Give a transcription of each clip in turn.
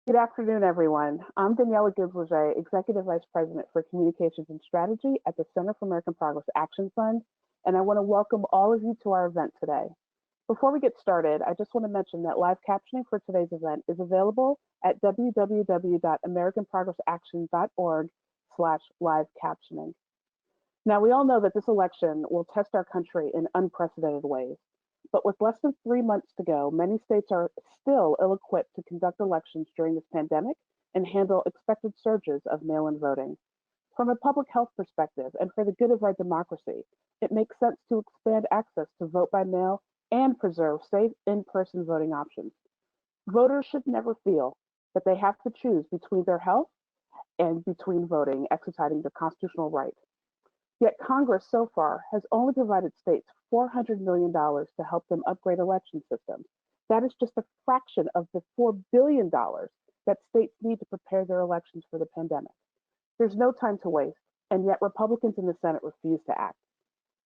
Good afternoon, everyone. I'm Daniella Gibbs, Léger, Executive Vice President for Communications and Strategy at the Center for American Progress Action Fund, and I want to welcome all of you to our event today. Before we get started, I just want to mention that live captioning for today's event is available at www.americanprogressaction.org/live captioning. Now, we all know that this election will test our country in unprecedented ways. But with less than 3 months to go, many states are still ill-equipped to conduct elections during this pandemic and handle expected surges of mail-in voting. From a public health perspective and for the good of our democracy, it makes sense to expand access to vote by mail and preserve safe in-person voting options. Voters should never feel that they have to choose between their health and between voting, exercising their constitutional right. Yet Congress so far has only provided states $400 million to help them upgrade election systems. That is just a fraction of the $4 billion that states need to prepare their elections for the pandemic. There's no time to waste, and yet Republicans in the Senate refuse to act.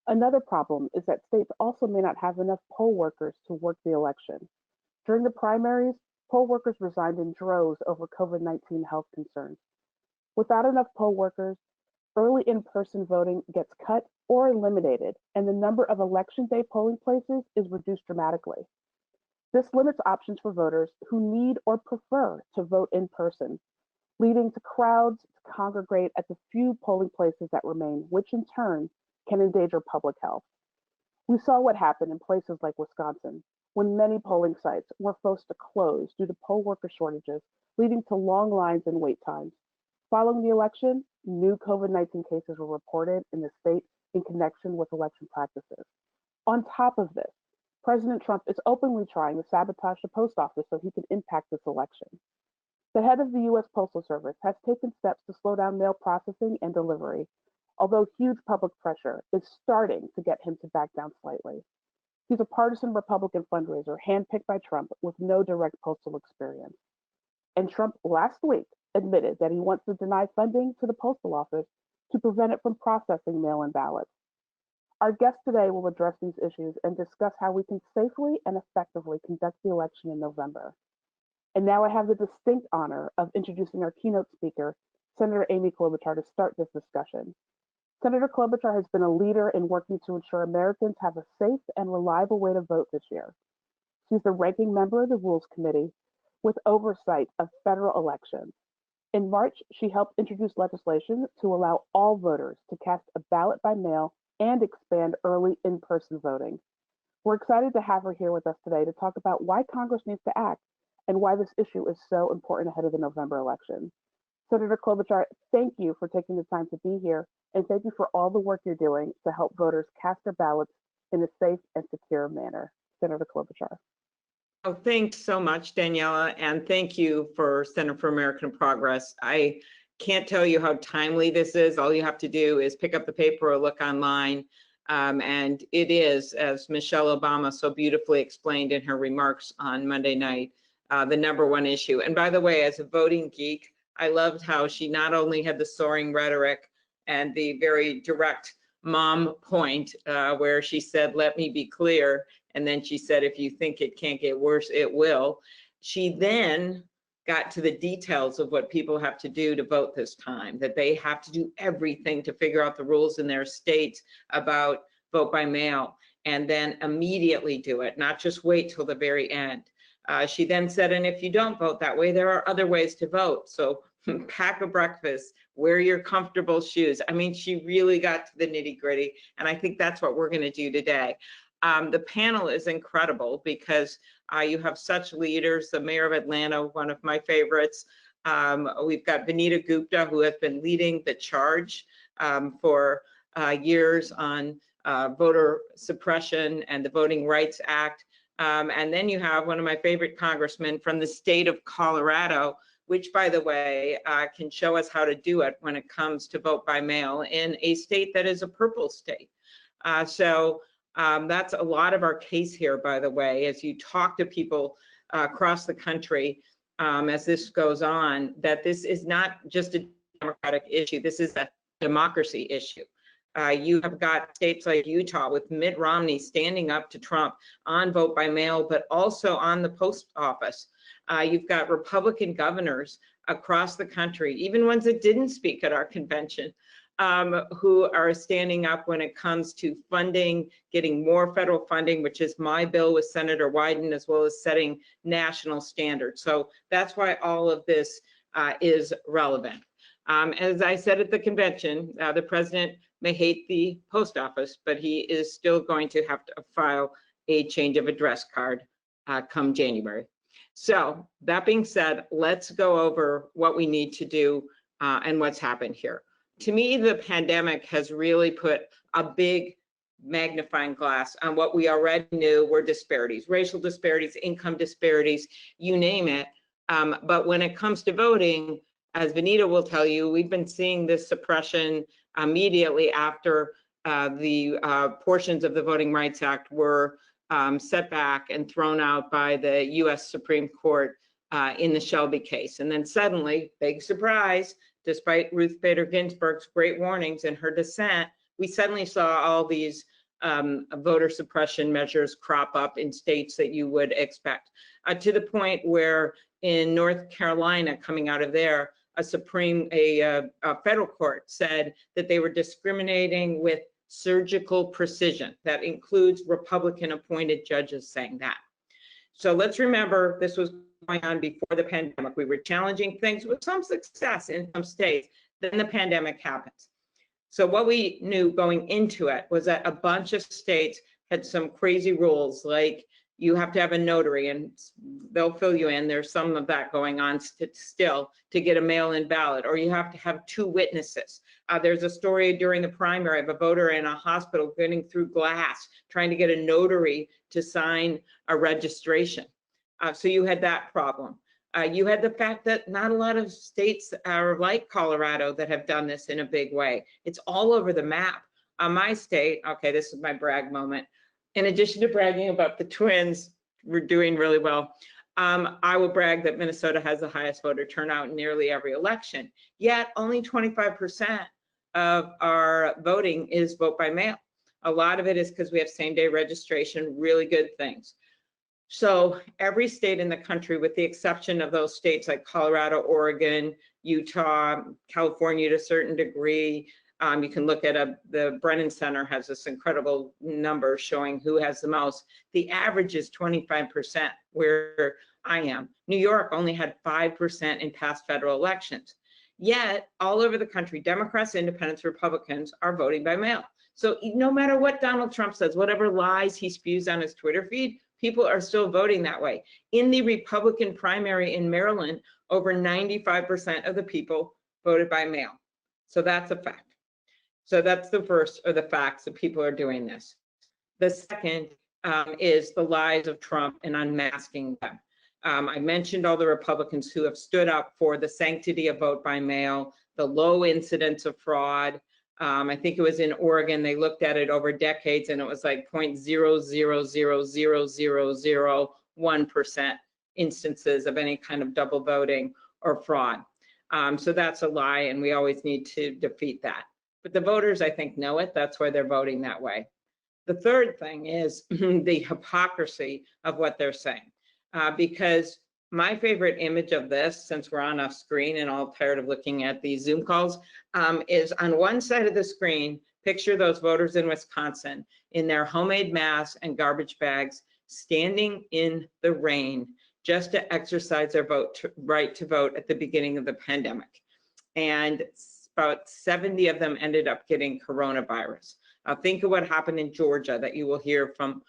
Another problem is that states also may not have enough poll workers to work the election. During the primaries, poll workers resigned in droves over COVID-19 health concerns. Without enough poll workers, early in-person voting gets cut or eliminated, and the number of election day polling places is reduced dramatically. This limits options for voters who need or prefer to vote in person, leading to crowds to congregate at the few polling places that remain, which in turn can endanger public health. We saw what happened in places like Wisconsin, when many polling sites were forced to close due to poll worker shortages, leading to long lines and wait times. Following the election, new COVID-19 cases were reported in the state in connection with election practices. On top of this, President Trump is openly trying to sabotage the post office so he can impact this election. The head of the U.S. Postal Service has taken steps to slow down mail processing and delivery, although huge public pressure is starting to get him to back down slightly. He's a partisan Republican fundraiser handpicked by Trump with no direct postal experience. And Trump last week admitted that he wants to deny funding to the Postal Office to prevent it from processing mail-in ballots. Our guest today will address these issues and discuss how we can safely and effectively conduct the election in November. And now I have the distinct honor of introducing our keynote speaker, Senator Amy Klobuchar, to start this discussion. Senator Klobuchar has been a leader in working to ensure Americans have a safe and reliable way to vote this year. She's the ranking member of the Rules Committee with oversight of federal elections. In March, she helped introduce legislation to allow all voters to cast a ballot by mail and expand early in-person voting. We're excited to have her here with us today to talk about why Congress needs to act and why this issue is so important ahead of the November election. Senator Klobuchar, thank you for taking the time to be here, and thank you for all the work you're doing to help voters cast their ballots in a safe and secure manner. Senator Klobuchar. Oh, thanks so much, Daniella, and thank you for Center for American Progress. I can't tell you how timely this is. All you have to do is pick up the paper or look online, and it is, as Michelle Obama so beautifully explained in her remarks on Monday night, the #1 issue. And by the way, as a voting geek, I loved how she not only had the soaring rhetoric and the very direct mom point where she said, "Let me be clear," and then she said, "If you think it can't get worse, it will." She then got to the details of what people have to do to vote this time, that they have to do everything to figure out the rules in their states about vote by mail, and then immediately do it, not just wait till the very end. She then said, and if you don't vote that way, there are other ways to vote. So pack a breakfast, wear your comfortable shoes. I mean, she really got to the nitty gritty, and I think that's what we're going to do today. The panel is incredible because you have such leaders. The mayor of Atlanta, one of my favorites. We've got Vanita Gupta, who has been leading the charge for years on voter suppression and the Voting Rights Act. And then you have one of my favorite congressmen from the state of Colorado, which, by the way, can show us how to do it when it comes to vote by mail in a state that is a purple state. So that's a lot of our case here, by the way, as you talk to people across the country as this goes on, that this is not just a Democratic issue, this is a democracy issue. You have got states like Utah with Mitt Romney standing up to Trump on vote by mail, but also on the post office. You've got Republican governors across the country, even ones that didn't speak at our convention, who are standing up when it comes to funding, getting more federal funding, which is my bill with Senator Wyden, as well as setting national standards. So that's why all of this is relevant. As I said at the convention, the president may hate the post office, but he is still going to have to file a change of address card come January. So that being said, let's go over what we need to do and what's happened here. To me, the pandemic has really put a big magnifying glass on what we already knew were disparities, racial disparities, income disparities, you name it. But when it comes to voting, as Vanita will tell you, we've been seeing this suppression immediately after the portions of the Voting Rights Act were set back and thrown out by the US Supreme Court in the Shelby case. And then suddenly, big surprise, despite Ruth Bader Ginsburg's great warnings and her dissent, we suddenly saw all these voter suppression measures crop up in states that you would expect, to the point where in North Carolina, coming out of there, a federal court said that they were discriminating with surgical precision. That includes Republican appointed judges saying that. So let's remember, this was going on before the pandemic. We were challenging things with some success in some states. Then the pandemic happens. So what we knew going into it was that a bunch of states had some crazy rules, like you have to have a notary, and they'll fill you in. There's some of that going on still to get a mail-in ballot, or you have to have 2 witnesses. There's a story during the primary of a voter in a hospital getting through glass, trying to get a notary to sign a registration. So you had that problem. You had the fact that not a lot of states are like Colorado that have done this in a big way. It's all over the map. My state, okay, this is my brag moment. In addition to bragging about the twins, we're doing really well. I will brag that Minnesota has the highest voter turnout in nearly every election. Yet only 25% of our voting is vote by mail. A lot of it is because we have same-day registration, really good things. So every state in the country, with the exception of those states like Colorado, Oregon, Utah, California to a certain degree, you can look at the Brennan Center has this incredible number showing who has the most. The average is 25% where I am. New York only had 5% in past federal elections. Yet all over the country, Democrats, Independents, Republicans are voting by mail. So no matter what Donald Trump says, whatever lies he spews on his Twitter feed, people are still voting that way. In the Republican primary in Maryland, over 95% of the people voted by mail. So that's a fact. So that's the first of the facts that people are doing this. The second is the lies of Trump and unmasking them. I mentioned all the Republicans who have stood up for the sanctity of vote by mail, the low incidence of fraud. I think it was in Oregon, they looked at it over decades and it was like 0.0000001% instances of any kind of double voting or fraud. So that's a lie and we always need to defeat that. But the voters, I think, know it. That's why they're voting that way. The third thing is the hypocrisy of what they're saying. Because my favorite image of this, since we're on a screen and all tired of looking at these Zoom calls, is on one side of the screen, picture those voters in Wisconsin in their homemade masks and garbage bags, standing in the rain just to exercise their right to vote at the beginning of the pandemic. And about 70 of them ended up getting coronavirus. Think of what happened in Georgia that you will hear from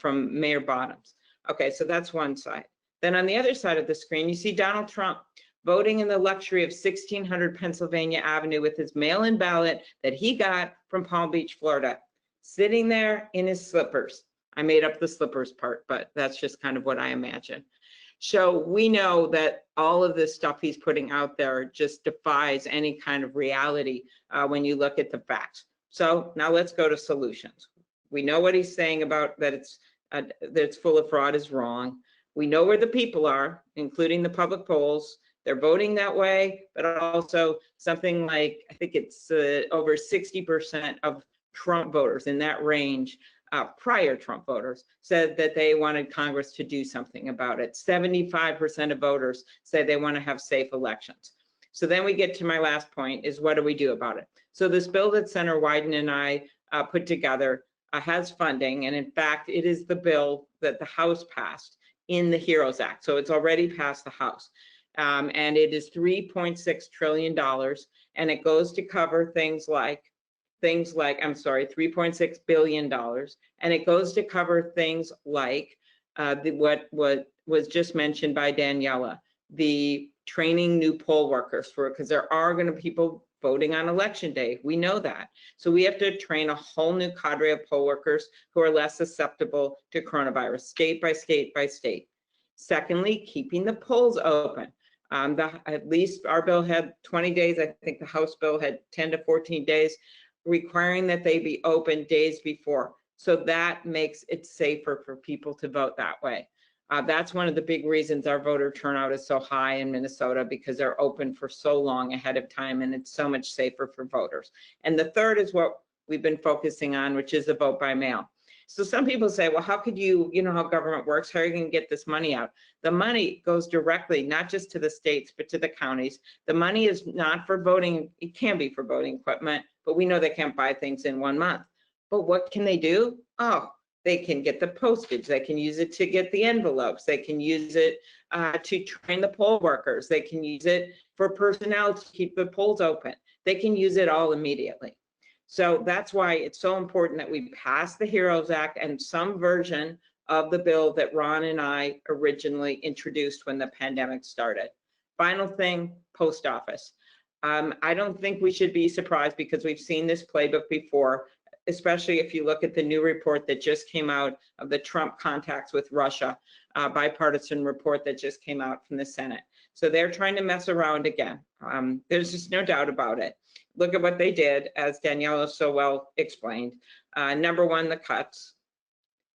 Mayor Bottoms. Okay, so that's one side. Then on the other side of the screen, you see Donald Trump voting in the luxury of 1600 Pennsylvania Avenue with his mail-in ballot that he got from Palm Beach, Florida, sitting there in his slippers. I made up the slippers part, but that's just kind of what I imagine. So we know that all of this stuff he's putting out there just defies any kind of reality when you look at the facts. So now let's go to solutions. We know what he's saying about that it's full of fraud is wrong. We know where the people are, including the public polls. they're voting that way, but also something like, I think it's over 60% of Trump voters in that range, prior Trump voters, said that they wanted Congress to do something about it. 75% of voters said they want to have safe elections. So then we get to my last point, is what do we do about it? So this bill that Senator Wyden and I put together has funding, and in fact, it is the bill that the House passed in the HEROES Act. So it's already passed the House. And it is $3.6 trillion, and it goes to cover things like, $3.6 billion, and it goes to cover things like what was just mentioned by Daniella, the training new poll workers because there are going to be people voting on election day. We know that. So we have to train a whole new cadre of poll workers who are less susceptible to coronavirus, state by state by state. Secondly, keeping the polls open. At least our bill had 20 days. I think the House bill had 10 to 14 days, requiring that they be open days before. So that makes it safer for people to vote that way. That's one of the big reasons our voter turnout is so high in Minnesota, because they're open for so long ahead of time, and it's so much safer for voters. And the third is what we've been focusing on, which is the vote by mail. So some people say, well, how could you know how government works, how are you going to get this money out? The money goes directly, not just to the states, but to the counties. The money is not for voting. It can be for voting equipment, but we know they can't buy things in 1 month. But what can they do? Oh, they can get the postage. They can use it to get the envelopes. They can use it to train the poll workers. They can use it for personnel to keep the polls open. They can use it all immediately. So that's why it's so important that we pass the HEROES Act and some version of the bill that Ron and I originally introduced when the pandemic started. Final thing, post office. I don't think we should be surprised, because we've seen this playbook before, especially if you look at the new report that just came out of the Trump contacts with Russia, bipartisan report that just came out from the Senate. So they're trying to mess around again. There's just no doubt about it. Look at what they did, as Daniella so well explained. Number one, the cuts.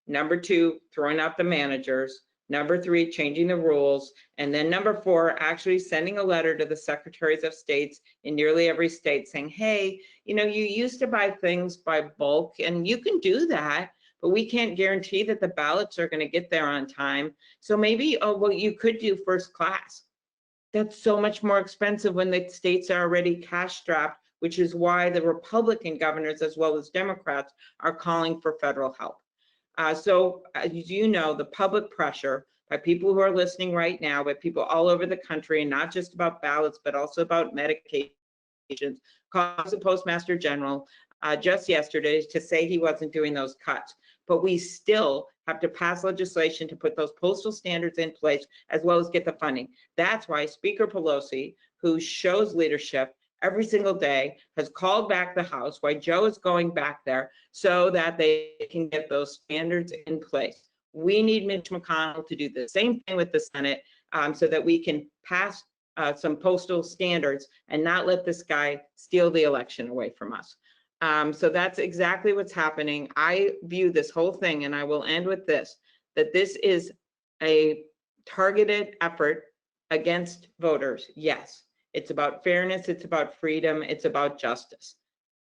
Number two, throwing out the managers. Number three, changing the rules. And then number four, actually sending a letter to the secretaries of states in nearly every state saying, hey, you used to buy things by bulk, and you can do that, but we can't guarantee that the ballots are going to get there on time. So maybe, what you could do first class. That's so much more expensive when the states are already cash strapped, which is why the Republican governors, as well as Democrats, are calling for federal help. So as you know, the public pressure by people who are listening right now, by people all over the country, and not just about ballots, but also about medications, caused the Postmaster General just yesterday to say he wasn't doing those cuts. But we still have to pass legislation to put those postal standards in place, as well as get the funding. That's why Speaker Pelosi, who shows leadership every single day, has called back the House, why Joe is going back there, so that they can get those standards in place. We need Mitch McConnell to do the same thing with the Senate, so that we can pass some postal standards and not let this guy steal the election away from us. So that's exactly what's happening. I view this whole thing, and I will end with this, that this is a targeted effort against voters. Yes, it's about fairness, it's about freedom, it's about justice.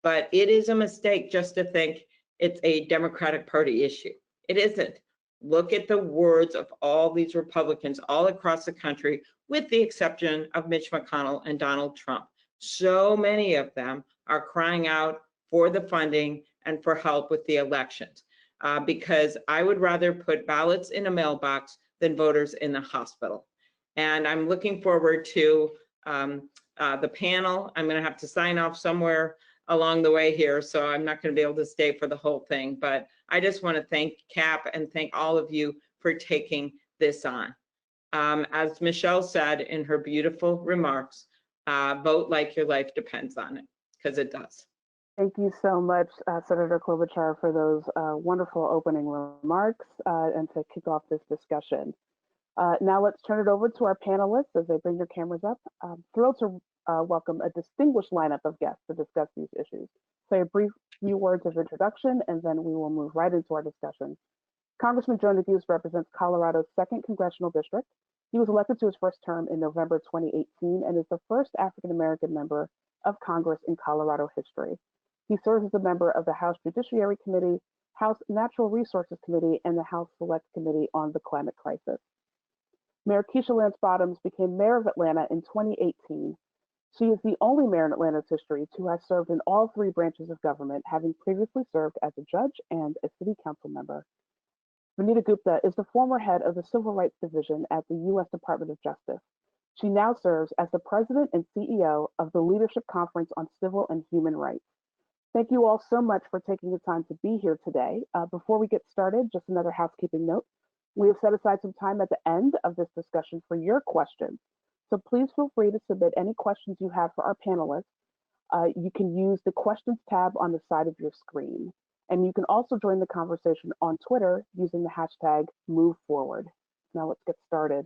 But it is a mistake just to think it's a Democratic Party issue. It isn't. Look at the words of all these Republicans all across the country, with the exception of Mitch McConnell and Donald Trump. So many of them are crying out for the funding and for help with the elections, because I would rather put ballots in a mailbox than voters in the hospital. And I'm looking forward to the panel. I'm going to have to sign off somewhere along the way here, so I'm not going to be able to stay for the whole thing. But I just want to thank CAP and thank all of you for taking this on. As Michelle said in her beautiful remarks, vote like your life depends on it, because it does. Thank you so much, Senator Klobuchar, for those wonderful opening remarks and to kick off this discussion. Now let's turn it over to our panelists as they bring their cameras up. I'm thrilled to welcome a distinguished lineup of guests to discuss these issues. Say a brief few words of introduction, and then we will move right into our discussion. Congressman Joe Neguse represents Colorado's 2nd Congressional District. He was elected to his first term in November 2018 and is the first African American member of Congress in Colorado history. He serves as a member of the House Judiciary Committee, House Natural Resources Committee, and the House Select Committee on the Climate Crisis. Mayor Keisha Lance Bottoms became mayor of Atlanta in 2018. She is the only mayor in Atlanta's history to have served in all three branches of government, having previously served as a judge and a city council member. Vanita Gupta is the former head of the Civil Rights Division at the U.S. Department of Justice. She now serves as the president and CEO of the Leadership Conference on Civil and Human Rights. Thank you all so much for taking the time to be here today. Before we get started, just another housekeeping note. We have set aside some time at the end of this discussion for your questions. So please feel free to submit any questions you have for our panelists. You can use the questions tab on the side of your screen. And you can also join the conversation on Twitter using the hashtag #MoveForward. Now let's get started.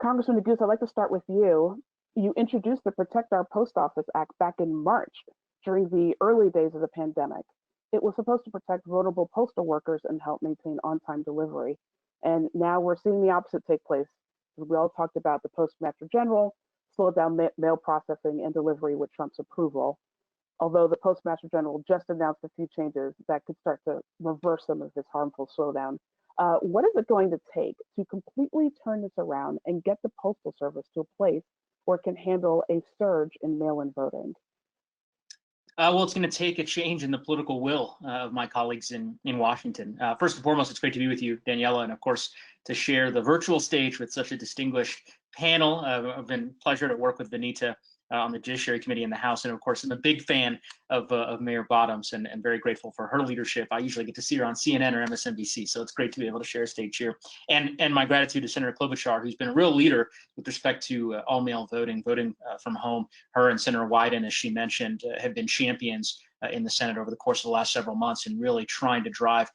Congressman Neguse, I'd like to start with you. You introduced the Protect Our Post Office Act back in March during the early days of the pandemic. It was supposed to protect vulnerable postal workers and help maintain on-time delivery. And now we're seeing the opposite take place. We all talked about the Postmaster General slowed down mail processing and delivery with Trump's approval, although the Postmaster General just announced a few changes that could start to reverse some of this harmful slowdown. What is it going to take to completely turn this around and get the Postal Service to a place where it can handle a surge in mail-in voting? Well, it's going to take a change in the political will of my colleagues in Washington. First and foremost, it's great to be with you, Daniella, and of course, to share the virtual stage with such a distinguished panel. It's been a pleasure to work with Vanita on the Judiciary Committee in the House. And of course, I'm a big fan of Mayor Bottoms and very grateful for her leadership. I usually get to see her on CNN or MSNBC, so it's great to be able to share a stage here. And my gratitude to Senator Klobuchar, who's been a real leader with respect to all-mail voting from home. Her and Senator Wyden, as she mentioned, have been champions in the Senate over the course of the last several months and really trying to drive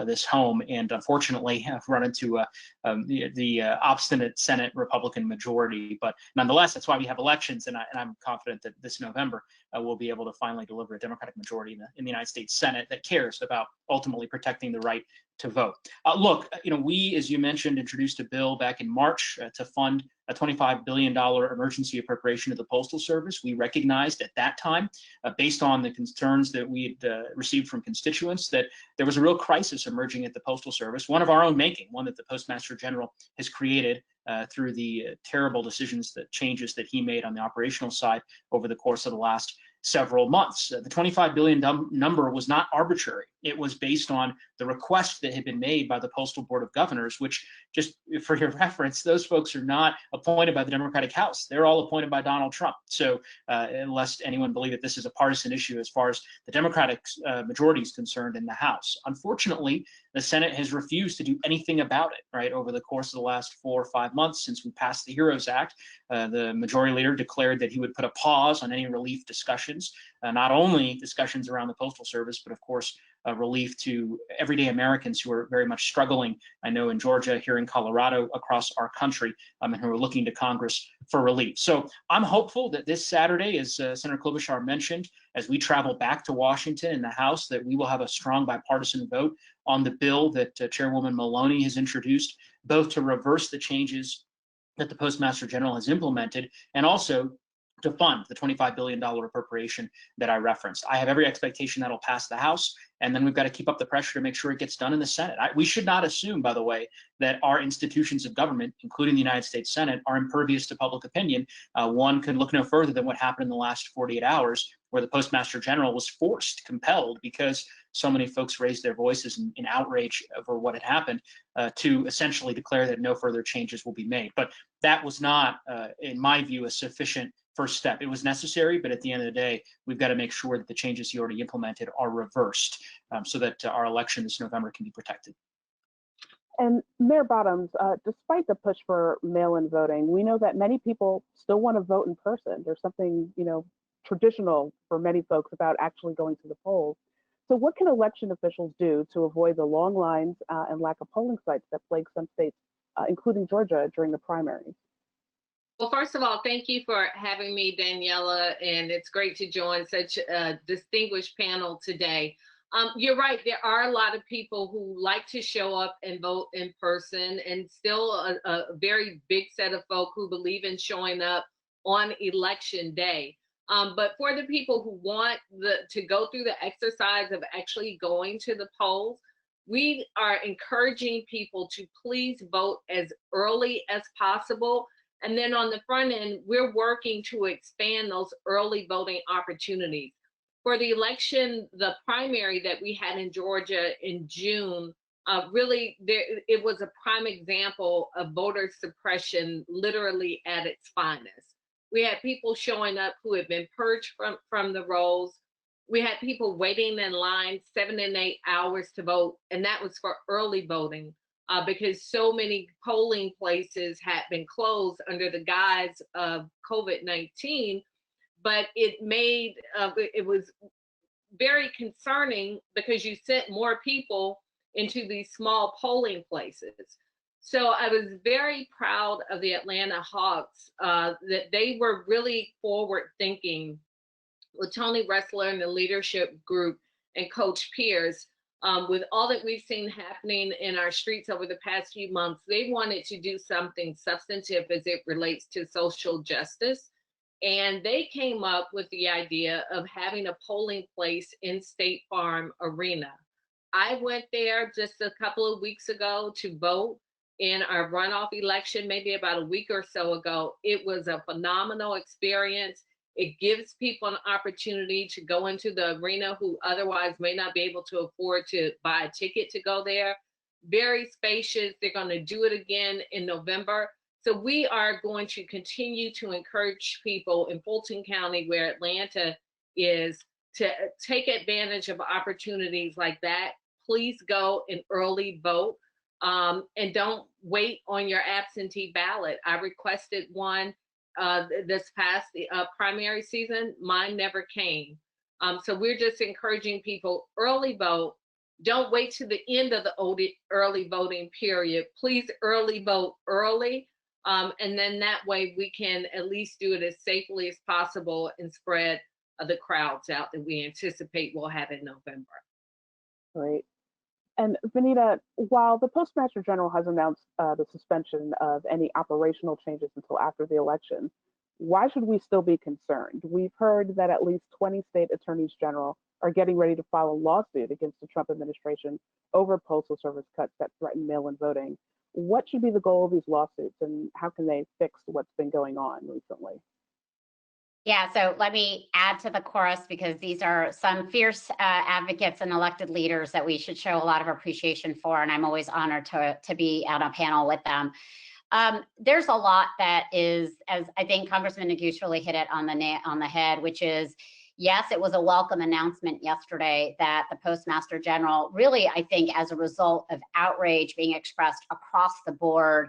this home. And unfortunately, have run into the obstinate Senate Republican majority. But nonetheless, that's why we have elections. And I'm confident that this November we'll be able to finally deliver a Democratic majority in the United States Senate that cares about ultimately protecting the right to vote. Look, we, as you mentioned, introduced a bill back in March to fund a $25 billion emergency appropriation to the Postal Service. We recognized at that time, based on the concerns that we had received from constituents, that there was a real crisis emerging at the Postal Service, one of our own making, one that the Postmaster General has created through the terrible changes that he made on the operational side over the course of the last several months. The $25 billion number was not arbitrary. It was based on the request that had been made by the Postal Board of Governors, which, just for your reference, those folks are not appointed by the Democratic House. They're all appointed by Donald Trump. So unless anyone believe that this is a partisan issue as far as the Democratic majority is concerned in the House. Unfortunately, the Senate has refused to do anything about it, right? Over the course of the last 4 or 5 months since we passed the HEROES Act, the majority leader declared that he would put a pause on any relief discussions, not only discussions around the Postal Service, but of course, relief to everyday Americans who are very much struggling. I know in Georgia, here in Colorado, across our country, and who are looking to Congress for relief. So I'm hopeful that this Saturday, as Senator Klobuchar mentioned, as we travel back to Washington in the House, that we will have a strong bipartisan vote on the bill that Chairwoman Maloney has introduced, both to reverse the changes that the Postmaster General has implemented and also to fund the $25 billion appropriation that I referenced. I have every expectation that'll pass the House, and then we've got to keep up the pressure to make sure it gets done in the Senate. We should not assume, by the way, that our institutions of government, including the United States Senate, are impervious to public opinion. One could look no further than what happened in the last 48 hours, where the Postmaster General was compelled, because so many folks raised their voices in outrage over what had happened, to essentially declare that no further changes will be made. But that was not, in my view, a sufficient first step. It was necessary, but at the end of the day, we've got to make sure that the changes he already implemented are reversed so that our election this November can be protected. And Mayor Bottoms, despite the push for mail-in voting, we know that many people still want to vote in person. There's something, traditional for many folks about actually going to the polls. So what can election officials do to avoid the long lines and lack of polling sites that plague some states, including Georgia, during the primaries? Well, first of all, thank you for having me, Daniella, and it's great to join such a distinguished panel today. You're right. There are a lot of people who like to show up and vote in person, and still a very big set of folk who believe in showing up on election day. But for the people who want to go through the exercise of actually going to the polls, we are encouraging people to please vote as early as possible. And then on the front end, we're working to expand those early voting opportunities. For the election, the primary that we had in Georgia in June, it was a prime example of voter suppression, literally at its finest. We had people showing up who had been purged from the rolls. We had people waiting in line 7 and 8 hours to vote, and that was for early voting because so many polling places had been closed under the guise of COVID-19. But it was very concerning because you sent more people into these small polling places. So I was very proud of the Atlanta Hawks that they were really forward thinking with Tony Ressler and the leadership group and Coach Pierce. With all that we've seen happening in our streets over the past few months, they wanted to do something substantive as it relates to social justice. And they came up with the idea of having a polling place in State Farm Arena. I went there just a couple of weeks ago to vote in our runoff election, maybe about a week or so ago. It was a phenomenal experience. It gives people an opportunity to go into the arena who otherwise may not be able to afford to buy a ticket to go there. Very spacious. They're going to do it again in November. So we are going to continue to encourage people in Fulton County, where Atlanta is, to take advantage of opportunities like that. Please go and early vote, and don't wait on your absentee ballot. I requested one this past primary season. Mine never came. So we're just encouraging people, early vote. Don't wait to the end of the early voting period. Please early vote early. And then that way we can at least do it as safely as possible and spread the crowds out that we anticipate we'll have in November. Great. And Vanita, while the Postmaster General has announced the suspension of any operational changes until after the election, why should we still be concerned? We've heard that at least 20 state attorneys general are getting ready to file a lawsuit against the Trump administration over Postal Service cuts that threaten mail-in voting. What should be the goal of these lawsuits, and how can they fix what's been going on recently? Yeah, so let me add to the chorus, because these are some fierce advocates and elected leaders that we should show a lot of appreciation for, and I'm always honored to be on a panel with them. There's a lot that is, as I think Congressman Neguse really hit it on the head, which is, yes, it was a welcome announcement yesterday that the Postmaster General, really, I think, as a result of outrage being expressed across the board,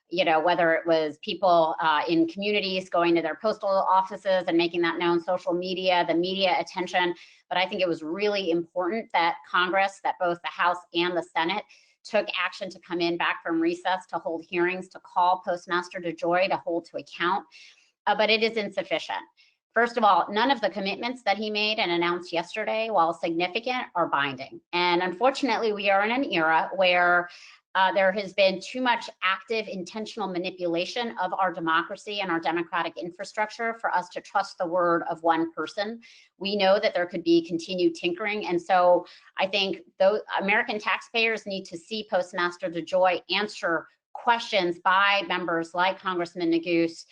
you know, whether it was people in communities going to their postal offices and making that known, social media, the media attention. But I think it was really important that Congress, that both the House and the Senate, took action to come in back from recess to hold hearings, to call Postmaster DeJoy to hold to account. But it is insufficient. First of all, none of the commitments that he made and announced yesterday, while significant, are binding. And unfortunately, we are in an era where there has been too much active, intentional manipulation of our democracy and our democratic infrastructure for us to trust the word of one person. We know that there could be continued tinkering. And so I think those American taxpayers need to see Postmaster DeJoy answer questions by members like Congressman Neguse,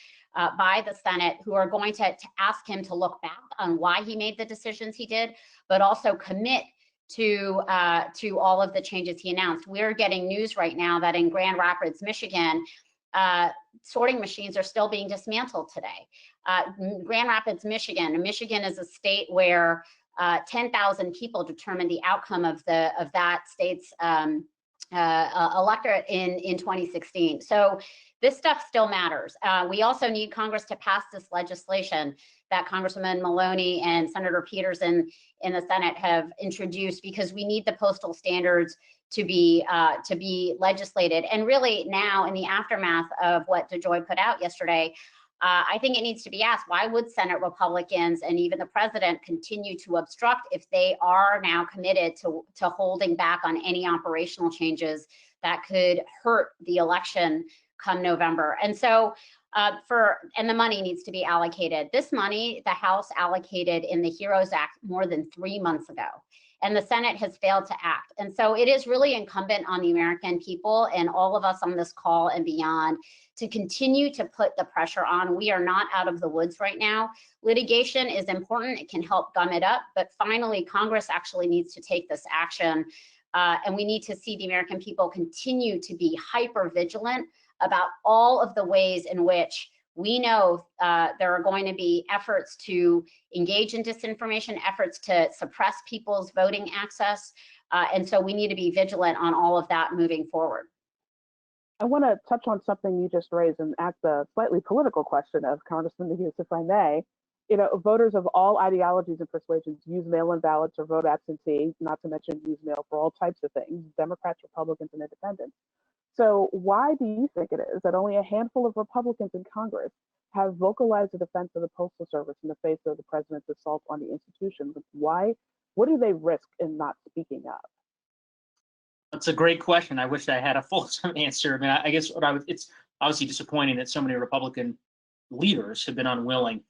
by the Senate, who are going to ask him to look back on why he made the decisions he did, but also commit to all of the changes he announced. We're getting news right now that in Grand Rapids, Michigan, sorting machines are still being dismantled today. Grand Rapids, Michigan is a state where 10,000 people determined the outcome of that state's electorate in 2016. So this stuff still matters. We also need Congress to pass this legislation that Congressman Maloney and Senator Peters in the Senate have introduced, because we need the postal standards to be legislated. And really now, in the aftermath of what DeJoy put out yesterday, I think it needs to be asked, why would Senate Republicans and even the president continue to obstruct if they are now committed to holding back on any operational changes that could hurt the election come November? And so and the money needs to be allocated. This money, the House allocated in the HEROES Act more than 3 months ago, and the Senate has failed to act. And so it is really incumbent on the American people and all of us on this call and beyond to continue to put the pressure on. We are not out of the woods right now. Litigation is important. It can help gum it up. But finally, Congress actually needs to take this action. And we need to see the American people continue to be hyper vigilant about all of the ways in which we know there are going to be efforts to engage in disinformation, efforts to suppress people's voting access. And so we need to be vigilant on all of that moving forward. I want to touch on something you just raised and ask the slightly political question of Congressman Neguse, if I may. You know, voters of all ideologies and persuasions use mail-in ballots or vote absentee, not to mention use mail for all types of things, Democrats, Republicans, and independents. So why do you think it is that only a handful of Republicans in Congress have vocalized the defense of the Postal Service in the face of the president's assault on the institution? Why? What do they risk in not speaking up? That's a great question. I wish I had a fulsome answer. I mean, I guess it's obviously disappointing that so many Republican leaders have been unwilling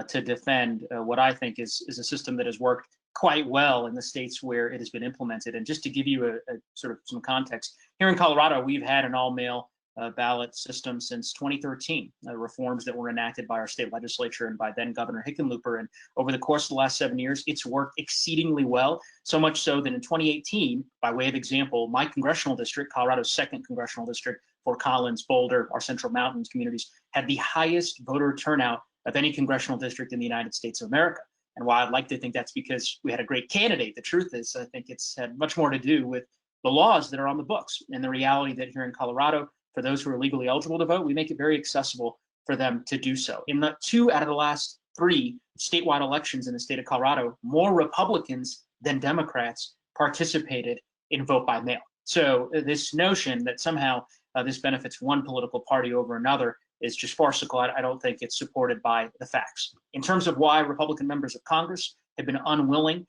to defend what I think is a system that has worked quite well in the states where it has been implemented. And just to give you a sort of some context, here in Colorado, we've had an all-mail ballot system since 2013, reforms that were enacted by our state legislature and by then Governor Hickenlooper. And over the course of the last 7 years, it's worked exceedingly well, so much so that in 2018, by way of example, my congressional district, Colorado's 2nd congressional district, Fort Collins, Boulder, our Central Mountains communities, had the highest voter turnout of any congressional district in the United States of America. And while I'd like to think that's because we had a great candidate, the truth is I think it's had much more to do with the laws that are on the books and the reality that here in Colorado, for those who are legally eligible to vote, we make it very accessible for them to do so. In the 2 out of the last 3 statewide elections in the state of Colorado, more Republicans than Democrats participated in vote by mail. So this notion that somehow this benefits one political party over another is just farcical. I don't think it's supported by the facts. In terms of why Republican members of Congress have been unwilling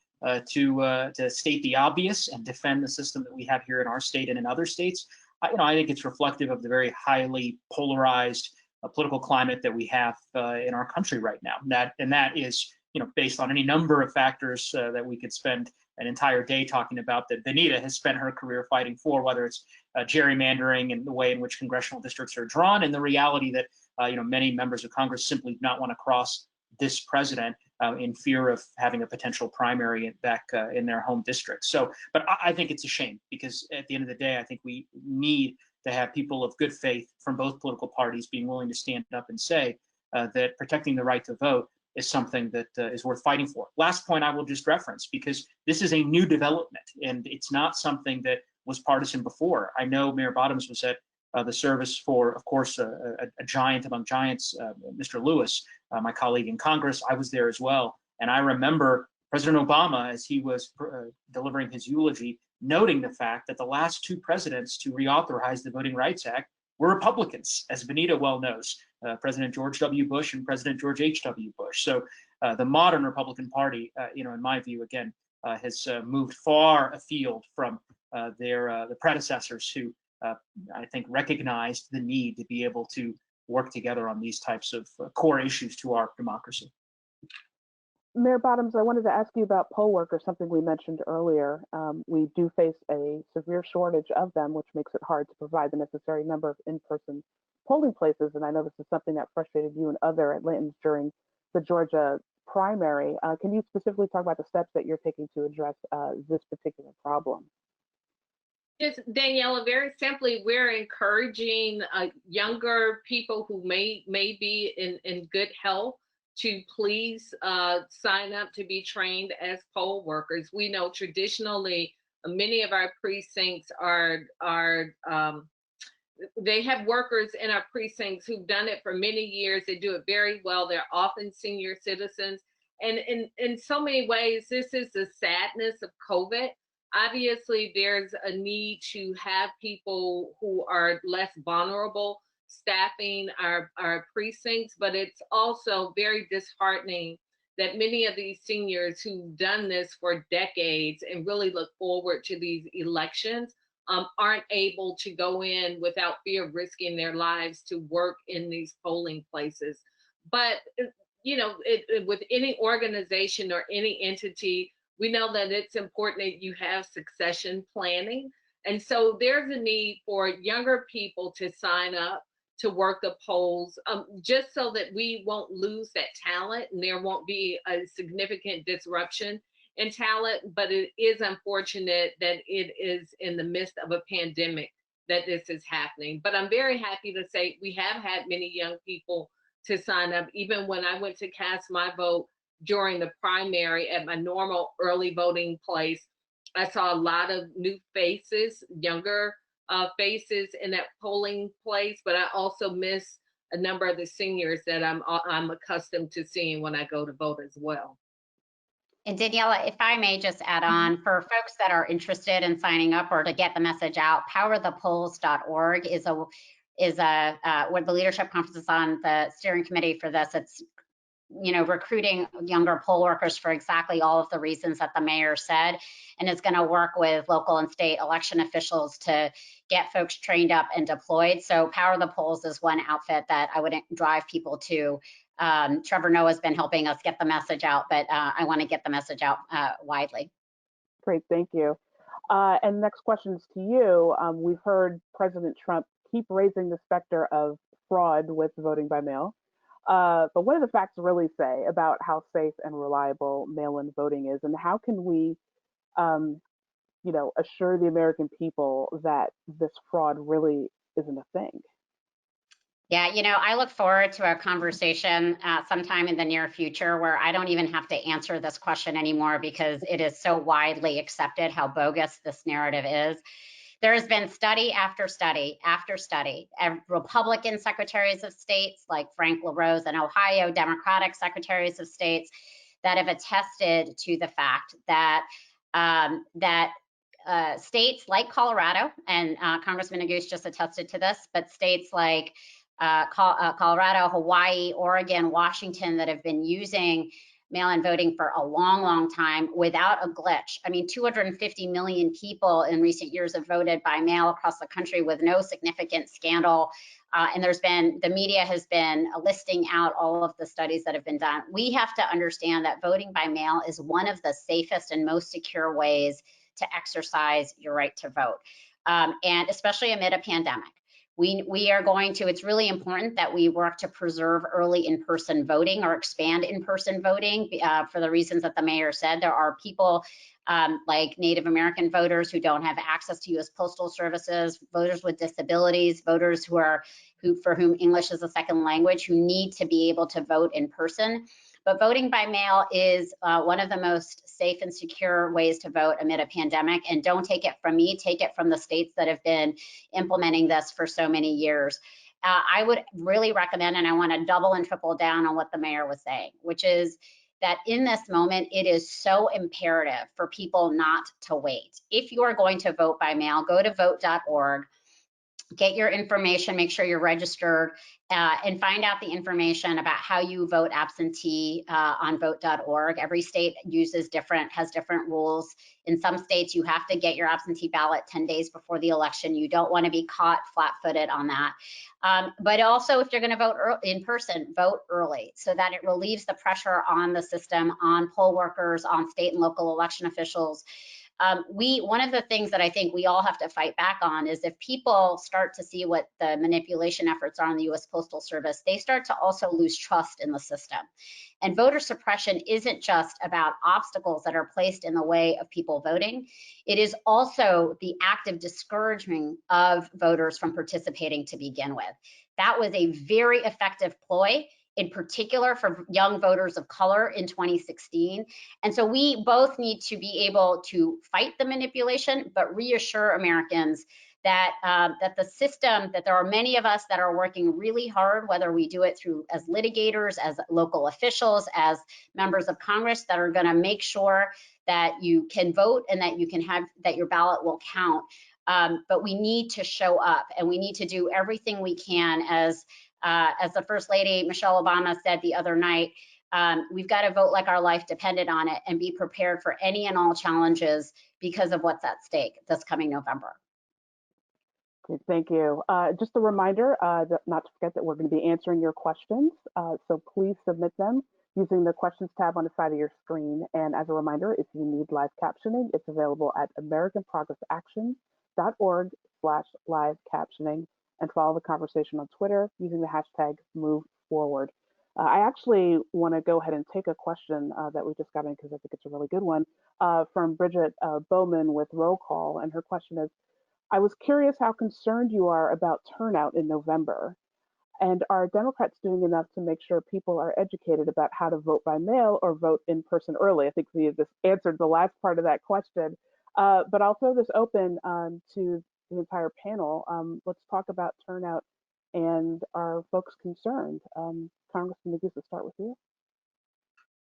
to state the obvious and defend the system that we have here in our state and in other states, I think it's reflective of the very highly polarized political climate that we have in our country right now. That is, based on any number of factors that we could spend an entire day talking about, that Vanita has spent her career fighting for, whether it's gerrymandering and the way in which congressional districts are drawn, and the reality that many members of Congress simply do not want to cross this president in fear of having a potential primary back in their home district. So, but I think it's a shame, because at the end of the day, I think we need to have people of good faith from both political parties being willing to stand up and say that protecting the right to vote is something that is worth fighting for. Last point I will just reference, because this is a new development and it's not something that was partisan before. I know Mayor Bottoms was at the service for, of course, a giant among giants, Mr. Lewis, my colleague in Congress. I was there as well. And I remember President Obama, as he was delivering his eulogy, noting the fact that the last 2 presidents to reauthorize the Voting Rights Act were Republicans, as Vanita well knows, President George W. Bush and President George H.W. Bush. So the modern Republican Party, in my view, again, has moved far afield from the predecessors who I think recognized the need to be able to work together on these types of core issues to our democracy. Mayor Bottoms, I wanted to ask you about poll workers, something we mentioned earlier. We do face a severe shortage of them, which makes it hard to provide the necessary number of in-person polling places. And I know this is something that frustrated you and other Atlantans during the Georgia primary. Can you specifically talk about the steps that you're taking to address this particular problem? Just, Daniella, very simply, we're encouraging younger people who may be in good health to please sign up to be trained as poll workers. We know traditionally many of our precincts they have workers in our precincts who've done it for many years. They do it very well. They're often senior citizens. And in so many ways, this is the sadness of COVID. Obviously, there's a need to have people who are less vulnerable staffing our precincts, but it's also very disheartening that many of these seniors who've done this for decades and really look forward to these elections aren't able to go in without fear of risking their lives to work in these polling places. But, you know, with any organization or any entity, we know that it's important that you have succession planning. And so there's a need for younger people to sign up to work the polls, just so that we won't lose that talent and there won't be a significant disruption in talent. But it is unfortunate that it is in the midst of a pandemic that this is happening. But I'm very happy to say we have had many young people to sign up. Even when I went to cast my vote during the primary at my normal early voting place, I saw a lot of new faces, younger faces in that polling place, but I also miss a number of the seniors that I'm accustomed to seeing when I go to vote as well. And Daniella, if I may just add on, for folks that are interested in signing up or to get the message out, powerthepolls.org is where the leadership conference is on the steering committee for this. It's, you know, recruiting younger poll workers for exactly all of the reasons that the mayor said, and it's going to work with local and state election officials to get folks trained up and deployed. So Power the Polls is one outfit that I would drive people to. Trevor Noah has been helping us get the message out, but I want to get the message out widely. Great, thank you. And next question is to you. We've heard President Trump keep raising the specter of fraud with voting by mail. But what do the facts really say about how safe and reliable mail-in voting is, and how can we, you know, assure the American people that this fraud really isn't a thing? Yeah, you know, I look forward to a conversation sometime in the near future where I don't even have to answer this question anymore because it is so widely accepted how bogus this narrative is. There has been study after study after study. Republican secretaries of states like Frank LaRose in Ohio, Democratic secretaries of states that have attested to the fact that states like Colorado, and Congressman Neguse just attested to this, but states like Colorado, Hawaii, Oregon, Washington that have been using mail-in voting for a long, long time without a glitch. I mean, 250 million people in recent years have voted by mail across the country with no significant scandal. And the media has been listing out all of the studies that have been done. We have to understand that voting by mail is one of the safest and most secure ways to exercise your right to vote, and especially amid a pandemic. We are going to, it's really important that we work to preserve early in-person voting or expand in-person voting for the reasons that the mayor said. There are people like Native American voters who don't have access to U.S. Postal Services, voters with disabilities, voters for whom English is a second language, who need to be able to vote in person. But voting by mail is one of the most safe and secure ways to vote amid a pandemic. And don't take it from me, take it from the states that have been implementing this for so many years. I would really recommend, and I want to double and triple down on what the mayor was saying, which is that in this moment, it is so imperative for people not to wait. If you are going to vote by mail, go to vote.org. Get your information, make sure you're registered, and find out the information about how you vote absentee on vote.org. Every state has different rules. In some states, you have to get your absentee ballot 10 days before the election. You don't want to be caught flat-footed on that. But also, if you're going to vote in person, vote early so that it relieves the pressure on the system, on poll workers, on state and local election officials. One of the things that I think we all have to fight back on is if people start to see what the manipulation efforts are in the U.S. Postal Service, they start to also lose trust in the system. And voter suppression isn't just about obstacles that are placed in the way of people voting. It is also the active discouragement of voters from participating to begin with. That was a very effective ploy, in particular for young voters of color in 2016. And so we both need to be able to fight the manipulation, but reassure Americans that that the system, that there are many of us that are working really hard, whether we do it through as litigators, as local officials, as members of Congress, that are gonna make sure that you can vote and that you can have, that your ballot will count but we need to show up, and we need to do everything we can. As the First Lady Michelle Obama said the other night, we've got to vote like our life depended on it and be prepared for any and all challenges because of what's at stake this coming November. Okay, thank you. Just a reminder, not to forget that we're going to be answering your questions, so please submit them using the questions tab on the side of your screen. And as a reminder, if you need live captioning, it's available at americanprogressaction.org/live captioning, and follow the conversation on Twitter using the hashtag #MoveForward. I actually want to go ahead and take a question that we just got in because I think it's a really good one from Bridget Bowman with Roll Call, and her question is, I was curious how concerned you are about turnout in November. And are Democrats doing enough to make sure people are educated about how to vote by mail or vote in person early? I think we just answered the last part of that question. But I'll throw this open to the entire panel. Let's talk about turnout and are folks concerned? Congressman Neguse, let's start with you.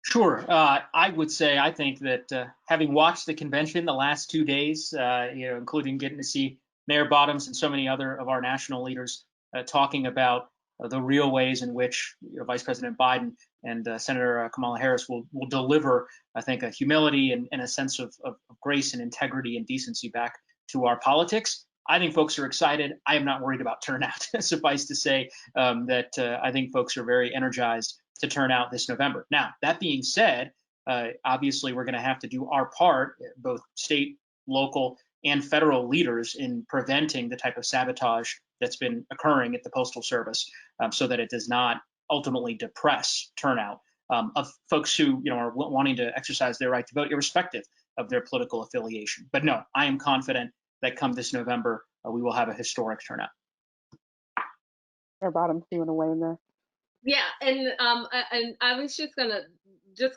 Sure. I would say I think that having watched the convention the last 2 days, including getting to see Mayor Bottoms and so many other of our national leaders talking about the real ways in which Vice President Biden and Senator Kamala Harris will deliver, I think, a humility and a sense of grace and integrity and decency back to our politics. I think folks are excited. I am not worried about turnout. Suffice to say that I think folks are very energized to turn out this November. Now, that being said, obviously we're going to have to do our part, both state, local, and federal leaders, in preventing the type of sabotage that's been occurring at the Postal Service, so that it does not ultimately depress turnout of folks who are wanting to exercise their right to vote, irrespective of their political affiliation. But no, I am confident that come this November, we will have a historic turnout. Mayor Bottoms, do you want to weigh in there? Yeah, and I was just gonna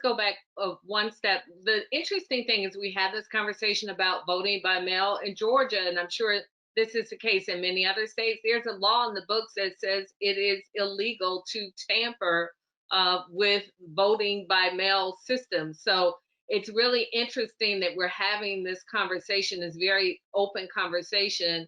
go back one step. The interesting thing is we had this conversation about voting by mail in Georgia, and I'm sure this is the case in many other states. There's a law in the books that says it is illegal to tamper with voting by mail systems. So it's really interesting that we're having this conversation, this very open conversation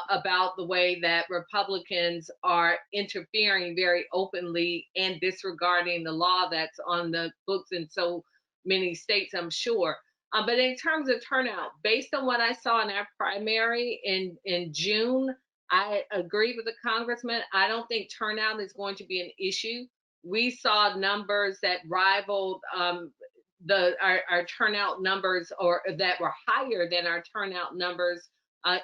about the way that Republicans are interfering very openly and disregarding the law that's on the books in so many states, I'm sure. But in terms of turnout, based on what I saw in our primary in June, I agree with the congressman. I don't think turnout is going to be an issue. We saw numbers that rivaled our turnout numbers, or that were higher than our turnout numbers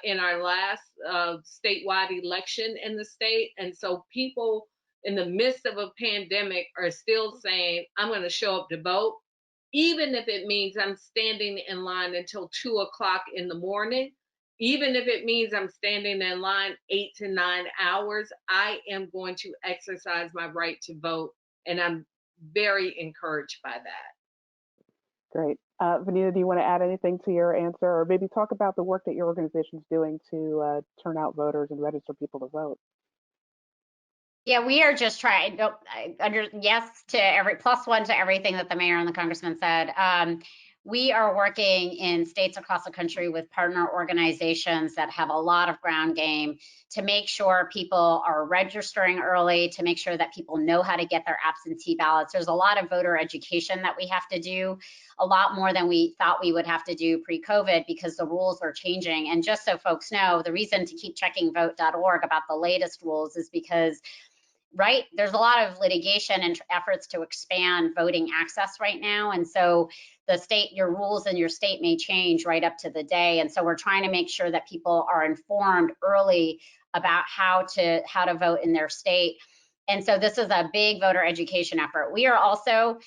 in our last statewide election in the state. And so people in the midst of a pandemic are still saying, I'm going to show up to vote, even if it means I'm standing in line until 2 o'clock in the morning, even if it means I'm standing in line 8 to 9 hours, I am going to exercise my right to vote. And I'm very encouraged by that. Great. Vanita, do you want to add anything to your answer, or maybe talk about the work that your organization is doing to turn out voters and register people to vote? Yeah, we are just trying. Yes to every +1 to everything that the mayor and the congressman said. We are working in states across the country with partner organizations that have a lot of ground game to make sure people are registering early, to make sure that people know how to get their absentee ballots. There's a lot of voter education that we have to do, a lot more than we thought we would have to do pre-COVID, because the rules are changing. And just so folks know, the reason to keep checking vote.org about the latest rules is because there's a lot of litigation and efforts to expand voting access right now. And so your rules in your state may change right up to the day. And so we're trying to make sure that people are informed early about how to vote in their state. And so this is a big voter education effort. We are also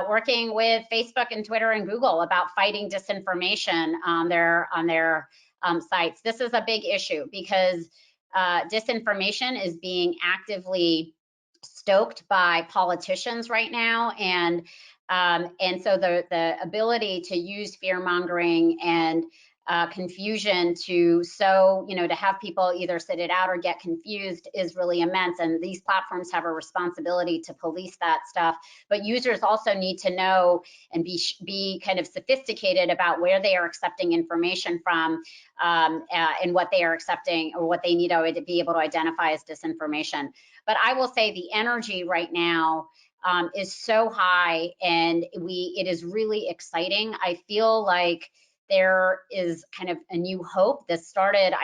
working with Facebook and Twitter and Google about fighting disinformation on their sites. This is a big issue because disinformation is being actively stoked by politicians right now, and so the ability to use fear mongering and confusion to to have people either sit it out or get confused is really immense. And these platforms have a responsibility to police that stuff. But users also need to know and be kind of sophisticated about where they are accepting information from and what they are accepting or what they need to be able to identify as disinformation. But I will say the energy right now is so high, and it is really exciting. I feel like there is kind of a new hope. I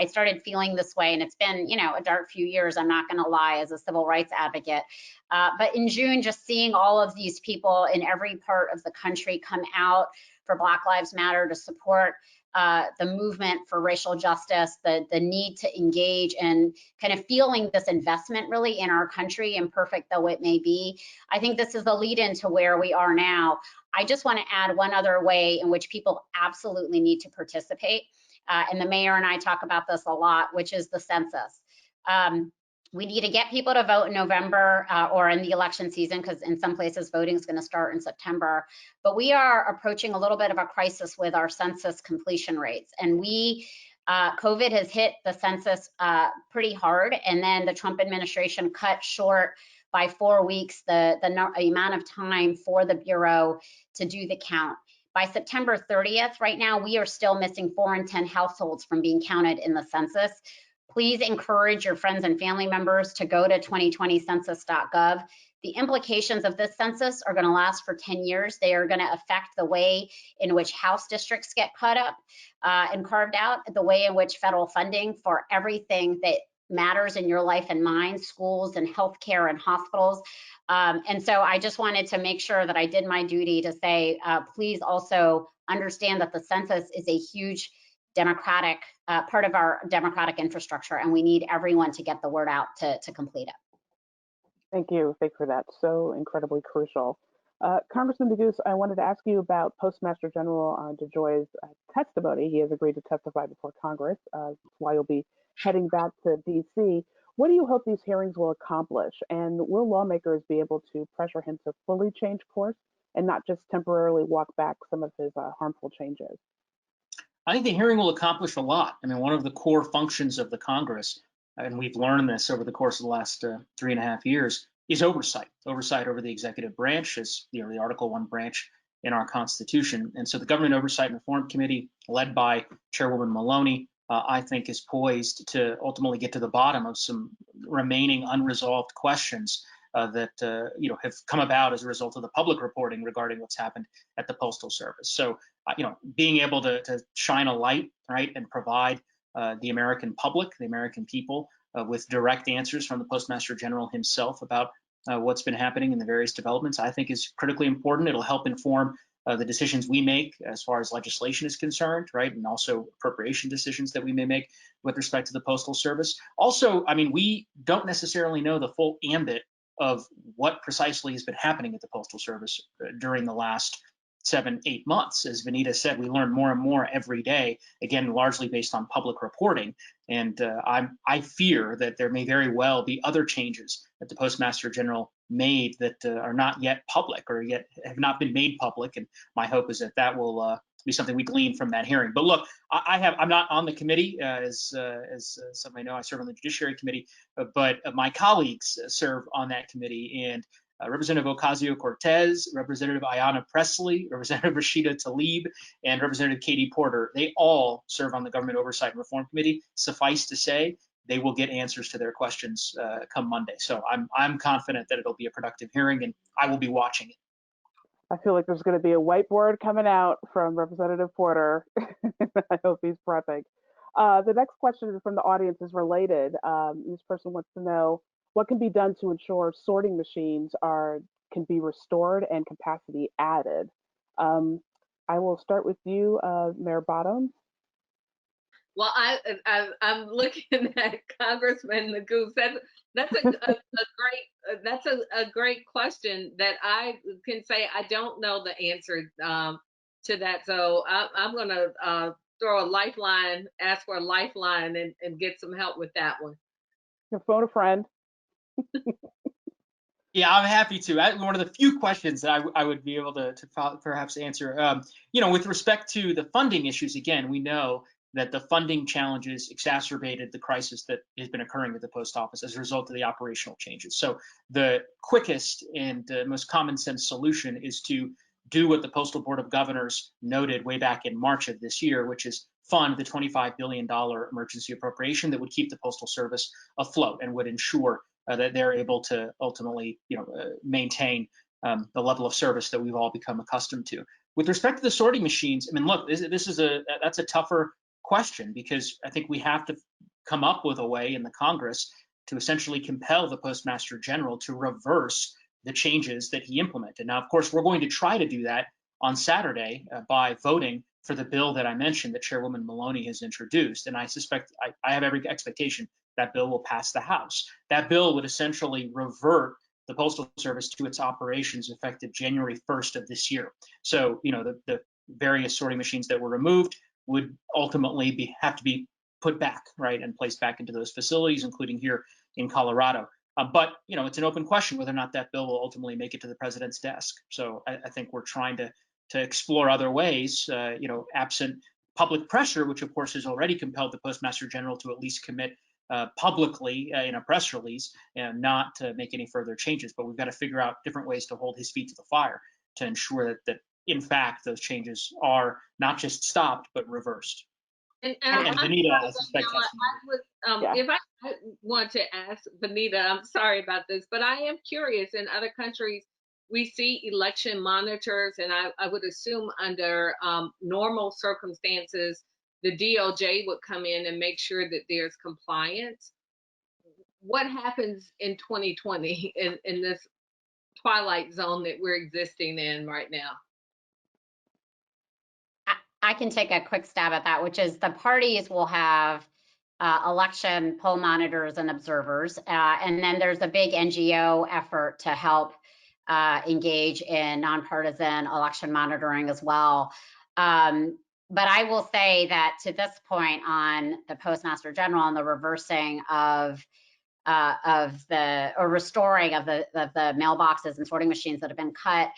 started feeling this way, and it's been, a dark few years, I'm not gonna lie, as a civil rights advocate. But in June, just seeing all of these people in every part of the country come out for Black Lives Matter to support the movement for racial justice, the need to engage, and kind of feeling this investment really in our country, imperfect though it may be. I think this is the lead into where we are now. I just want to add one other way in which people absolutely need to participate. And the mayor and I talk about this a lot, which is the census. We need to get people to vote in November or in the election season, because in some places voting is going to start in September. But we are approaching a little bit of a crisis with our census completion rates. And COVID has hit the census pretty hard. And then the Trump administration cut short by 4 weeks the amount of time for the Bureau to do the count. By September 30th, right now, we are still missing 4 in 10 households from being counted in the census. Please encourage your friends and family members to go to 2020census.gov. The implications of this census are going to last for 10 years. They are going to affect the way in which House districts get cut up and carved out, the way in which federal funding for everything that matters in your life and mine, schools and healthcare and hospitals. And so I just wanted to make sure that I did my duty to say, please also understand that the census is a huge democratic part of our democratic infrastructure, and we need everyone to get the word out to complete it. Thank you. Thank you for that. So incredibly crucial. Congressman Neguse, I wanted to ask you about Postmaster General DeJoy's testimony. He has agreed to testify before Congress. That's why you'll be heading back to DC. What do you hope these hearings will accomplish? And will lawmakers be able to pressure him to fully change course and not just temporarily walk back some of his harmful changes? I think the hearing will accomplish a lot. I mean, one of the core functions of the Congress, and we've learned this over the course of the last 3.5 years, is oversight over the executive branch, as the Article 1 branch in our Constitution. And so the Government Oversight and Reform Committee, led by Chairwoman Maloney, I think is poised to ultimately get to the bottom of some remaining unresolved questions that have come about as a result of the public reporting regarding what's happened at the Postal Service. So, being able to shine a light, right, and provide the American public, the American people, with direct answers from the Postmaster General himself about what's been happening in the various developments, I think is critically important. It'll help inform the decisions we make as far as legislation is concerned, right, and also appropriation decisions that we may make with respect to the Postal Service. Also, I mean, we don't necessarily know the full ambit of what precisely has been happening at the Postal Service during the last 7-8 months. As Vanita said, we learn more and more every day, again, largely based on public reporting. And I fear that there may very well be other changes that the Postmaster General made that are not yet public or yet have not been made public. And my hope is that that will be something we glean from that hearing. But look, I'm not on the committee, as some may know, I serve on the Judiciary Committee, but my colleagues serve on that committee, and Representative Ocasio-Cortez, Representative Ayanna Pressley, Representative Rashida Tlaib, and Representative Katie Porter, they all serve on the Government Oversight and Reform Committee. Suffice to say, they will get answers to their questions come Monday. So I'm confident that it'll be a productive hearing, and I will be watching it. I feel like there's going to be a whiteboard coming out from Representative Porter. I hope he's prepping. The next question from the audience is related. This person wants to know what can be done to ensure sorting machines can be restored and capacity added. I will start with you, Mayor Bottoms. Well, I'm looking at Congressman Neguse. That's a great question that I can say I don't know the answer to that. So I'm gonna throw a lifeline, ask for a lifeline, and get some help with that one. Your phone a friend. Yeah, I'm happy to. One of the few questions that I would be able to perhaps answer, with respect to the funding issues, again, we know that the funding challenges exacerbated the crisis that has been occurring at the post office as a result of the operational changes. So the quickest and most common sense solution is to do what the Postal Board of Governors noted way back in March of this year, which is fund the $25 billion emergency appropriation that would keep the Postal Service afloat and would ensure that they're able to ultimately, maintain the level of service that we've all become accustomed to. With respect to the sorting machines, I mean, look, that's a tougher question, because I think we have to come up with a way in the Congress to essentially compel the Postmaster General to reverse the changes that he implemented. Now, of course, we're going to try to do that on Saturday by voting for the bill that I mentioned that Chairwoman Maloney has introduced. And I suspect, I have every expectation that bill will pass the House. That bill would essentially revert the Postal Service to its operations effective January 1st of this year. So, the various sorting machines that were removed would ultimately have to be put back, right, and placed back into those facilities, including here in Colorado. But it's an open question whether or not that bill will ultimately make it to the president's desk. So I think we're trying to explore other ways, absent public pressure, which of course has already compelled the Postmaster General to at least commit publicly in a press release and not to make any further changes. But we've got to figure out different ways to hold his feet to the fire to ensure that in fact those changes are not just stopped but reversed. And Vanita, I suspect if I want to ask Vanita, I'm sorry about this, but I am curious. In other countries, we see election monitors, and I would assume under normal circumstances, the DOJ would come in and make sure that there's compliance. What happens in 2020 in this twilight zone that we're existing in right now? I can take a quick stab at that, which is the parties will have election poll monitors and observers. And then there's a big NGO effort to help engage in nonpartisan election monitoring as well. But I will say that to this point on the Postmaster General and the reversing of restoring of the mailboxes and sorting machines that have been cut,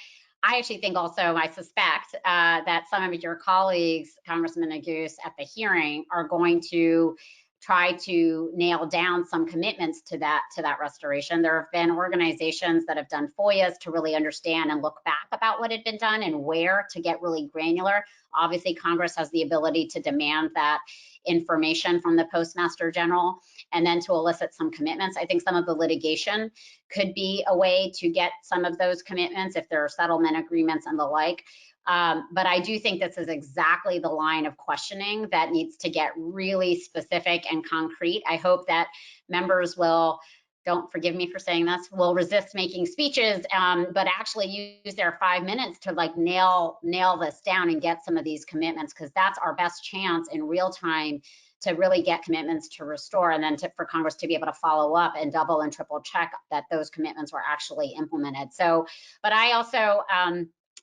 I actually think also, I suspect that some of your colleagues, Congressman Neguse, at the hearing are going to try to nail down some commitments to that restoration. There have been organizations that have done FOIAs to really understand and look back about what had been done and where to get really granular. Obviously, Congress has the ability to demand that information from the Postmaster General and then to elicit some commitments. I think some of the litigation could be a way to get some of those commitments if there are settlement agreements and the like. But I do think this is exactly the line of questioning that needs to get really specific and concrete. I hope that members will, don't forgive me for saying this, will resist making speeches, but actually use their 5 minutes to like nail this down and get some of these commitments, because that's our best chance in real time to really get commitments to restore, and then for Congress to be able to follow up and double and triple check that those commitments were actually implemented. So, but I also,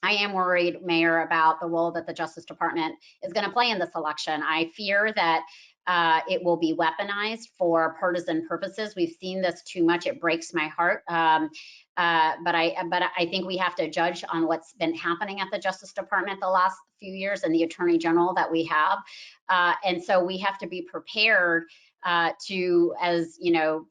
I am worried, Mayor, about the role that the Justice Department is going to play in this election. I fear that it will be weaponized for partisan purposes. We've seen this too much. It breaks my heart. But I think we have to judge on what's been happening at the Justice Department the last few years and the Attorney General that we have. And so we have to be prepared to, as you know,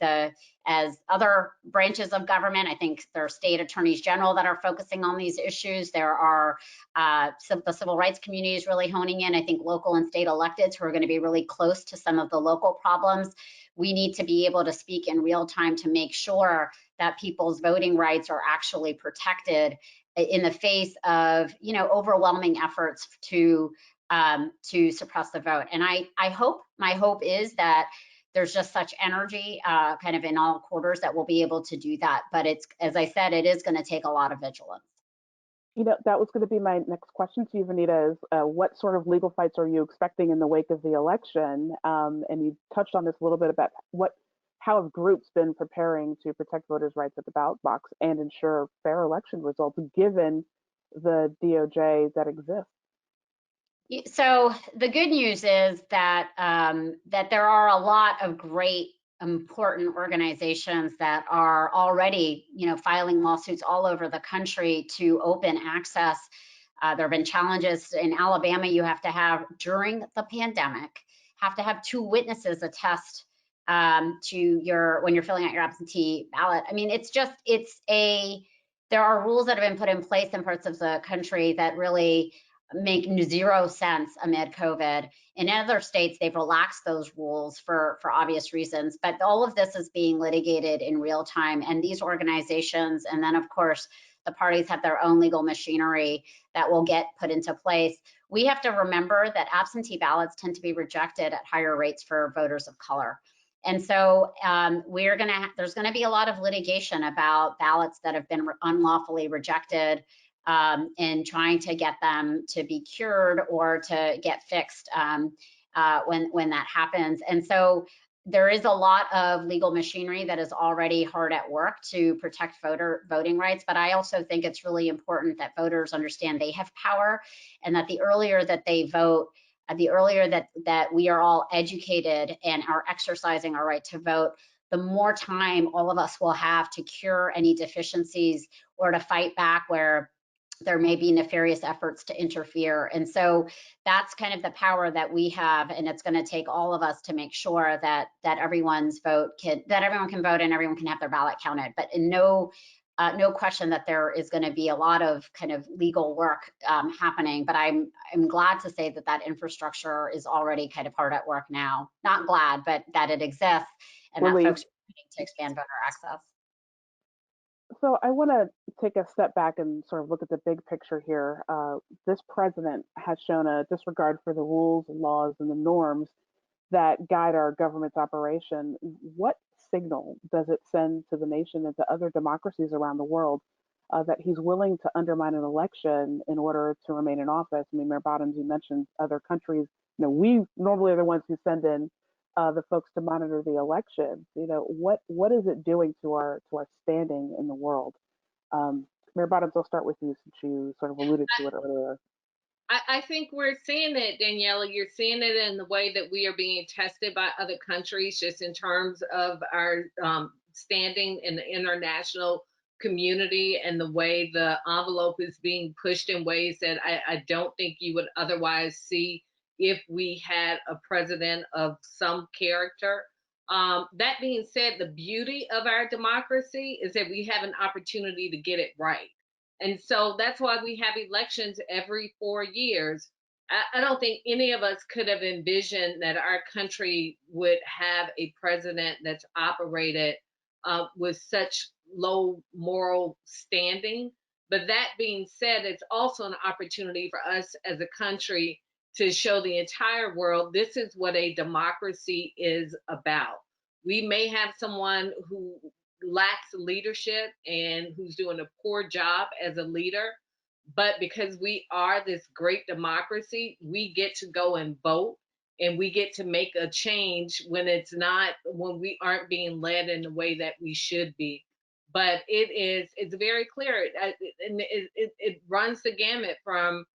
as other branches of government. I think there are state attorneys general that are focusing on these issues. There are the civil rights community is really honing in. I think local and state electeds who are going to be really close to some of the local problems. We need to be able to speak in real time to make sure that people's voting rights are actually protected in the face of, you know, overwhelming efforts to suppress the vote. And I hope, my hope is that there's just such energy kind of in all quarters that we'll be able to do that. But it's, as I said, it is going to take a lot of vigilance. You know, that was going to be my next question to you, Vanita, is what sort of legal fights are you expecting in the wake of the election? And you touched on this a little bit about how have groups been preparing to protect voters' rights at the ballot box and ensure fair election results given the DOJ that exists? So the good news is that that there are a lot of great important organizations that are already, filing lawsuits all over the country to open access. There have been challenges in Alabama. You have to have, during the pandemic, have to have 2 witnesses attest when you're filling out your absentee ballot. I mean, there are rules that have been put in place in parts of the country that really make 0 sense amid COVID. In other states, they've relaxed those rules for obvious reasons, but all of this is being litigated in real time. And these organizations, and then of course, the parties have their own legal machinery that will get put into place. We have to remember that absentee ballots tend to be rejected at higher rates for voters of color. And so there's gonna be a lot of litigation about ballots that have been unlawfully rejected, and trying to get them to be cured or to get fixed when that happens. And so there is a lot of legal machinery that is already hard at work to protect voting rights, but I also think it's really important that voters understand they have power, and that the earlier that they vote, the earlier that we are all educated and are exercising our right to vote, the more time all of us will have to cure any deficiencies or to fight back where there may be nefarious efforts to interfere. And so that's kind of the power that we have, and it's going to take all of us to make sure that everyone can vote and everyone can have their ballot counted. But in no question that there is going to be a lot of kind of legal work happening, but I'm glad to say that infrastructure is already kind of hard at work now. Not glad, but that it exists, and that folks are working to expand voter access. So I want to take a step back and sort of look at the big picture here. This president has shown a disregard for the rules and laws and the norms that guide our government's operation. What signal does it send to the nation and to other democracies around the world that he's willing to undermine an election in order to remain in office? I mean, Mayor Bottoms, you mentioned other countries. We normally are the ones who send in the folks to monitor the election. What is it doing to our standing in the world? Mayor Bottoms, I'll start with you since you sort of alluded to it earlier. I think we're seeing it, Daniela. You're seeing it in the way that we are being tested by other countries, just in terms of our standing in the international community, and the way the envelope is being pushed in ways that I don't think you would otherwise see if we had a president of some character. That being said, the beauty of our democracy is that we have an opportunity to get it right. And so that's why we have elections every 4 years. I don't think any of us could have envisioned that our country would have a president that's operated with such low moral standing. But that being said, it's also an opportunity for us as a country to show the entire world this is what a democracy is about. We may have someone who lacks leadership and who's doing a poor job as a leader, but because we are this great democracy, we get to go and vote, and we get to make a change when we aren't being led in the way that we should be. But it's very clear, and it runs the gamut from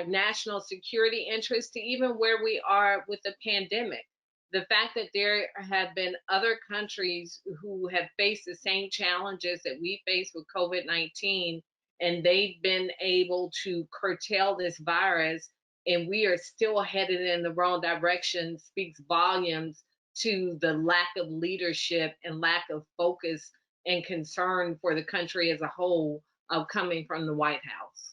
national security interests to even where we are with the pandemic. The fact that there have been other countries who have faced the same challenges that we face with COVID-19, and they've been able to curtail this virus, and we are still headed in the wrong direction, speaks volumes to the lack of leadership and lack of focus and concern for the country as a whole coming from the White House.